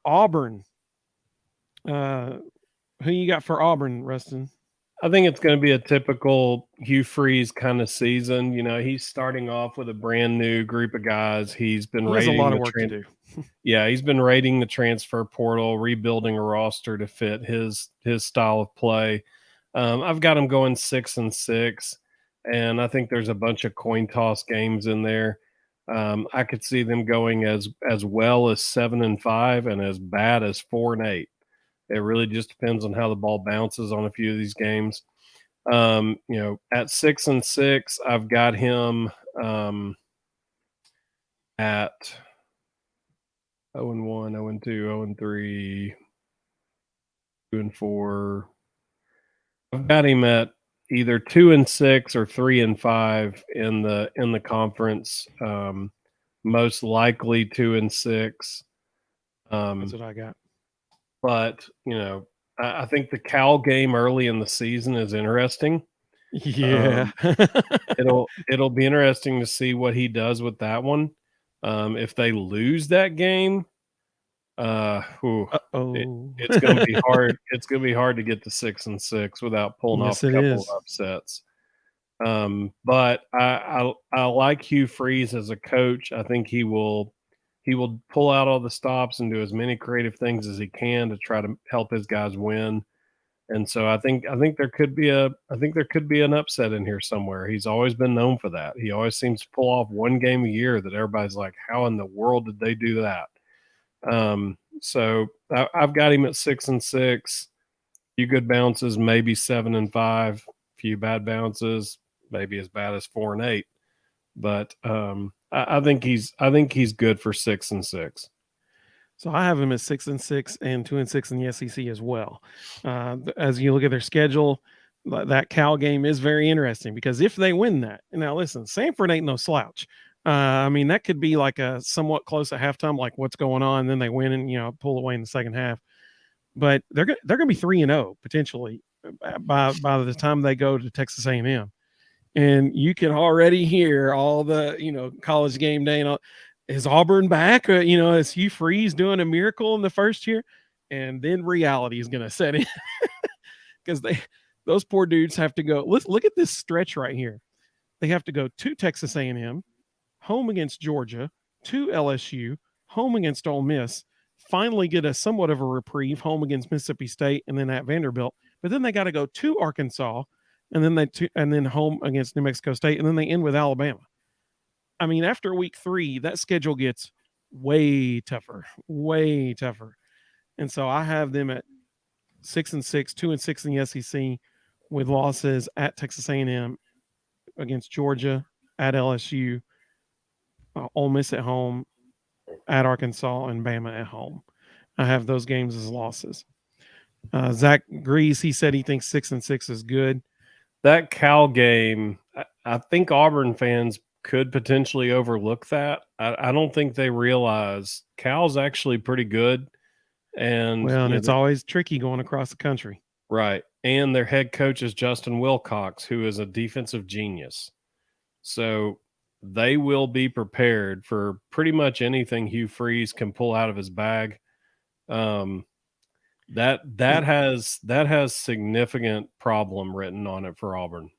Auburn. Who you got for Auburn, Rustin? I think it's going to be a typical Hugh Freeze kind of season. He's starting off with a brand new group of guys. He's been He has a lot raiding of the work to do. Yeah, he's been raiding the transfer portal, rebuilding a roster to fit his style of play. I've got him going 6-6, and I think there's a bunch of coin toss games in there. I could see them going as well as 7-5 and as bad as 4-8. It really just depends on how the ball bounces on a few of these games. At 6-6, I've got him at 0-1, 0-2, 0-3, 2-4. I've got him at either 2-6 or 3-5 in the conference. Most likely 2-6. That's what I got. But I think the Cal game early in the season is interesting. Yeah, it'll be interesting to see what he does with that one. If they lose that game, it's going to be hard. It's going to be hard to get to 6-6 without pulling off a couple of upsets. But I like Hugh Freeze as a coach. I think he will pull out all the stops and do as many creative things as he can to try to help his guys win. And so I think there could be an upset in here somewhere. He's always been known for that. He always seems to pull off one game a year that everybody's like, how in the world did they do that? So I've got him at 6-6. Few good bounces, maybe 7-5. Few bad bounces, maybe as bad as 4-8. But I think he's good for 6-6. So I have him at 6-6 and 2-6 in the SEC as well. As you look at their schedule, that Cal game is very interesting because if they win that, now listen, Samford ain't no slouch. That could be like a somewhat close at halftime, like what's going on, and then they win and pull away in the second half. But they're gonna be 3-0 potentially by the time they go to Texas A&M, and you can already hear all the college game day and all. Is Auburn back? Is Hugh Freeze doing a miracle in the first year? And then reality is going to set in because those poor dudes have to go. Let's look at this stretch right here. They have to go to Texas A&M, home against Georgia, to LSU, home against Ole Miss, finally get a somewhat of a reprieve, home against Mississippi State, and then at Vanderbilt. But then they got to go to Arkansas, and then home against New Mexico State, and then they end with Alabama. After week 3, that schedule gets way tougher. And so I have them at 6-6, 2-6 in the SEC with losses at Texas A&M, against Georgia, at LSU, Ole Miss at home, at Arkansas, and Bama at home. I have those games as losses. Zach Grease, he said he thinks 6-6 is good. That Cal game, I think Auburn fans could potentially overlook that. I don't think they realize Cal's actually pretty good. And it's always tricky going across the country. Right. And their head coach is Justin Wilcox, who is a defensive genius. So they will be prepared for pretty much anything Hugh Freeze can pull out of his bag. That has significant problem written on it for Auburn.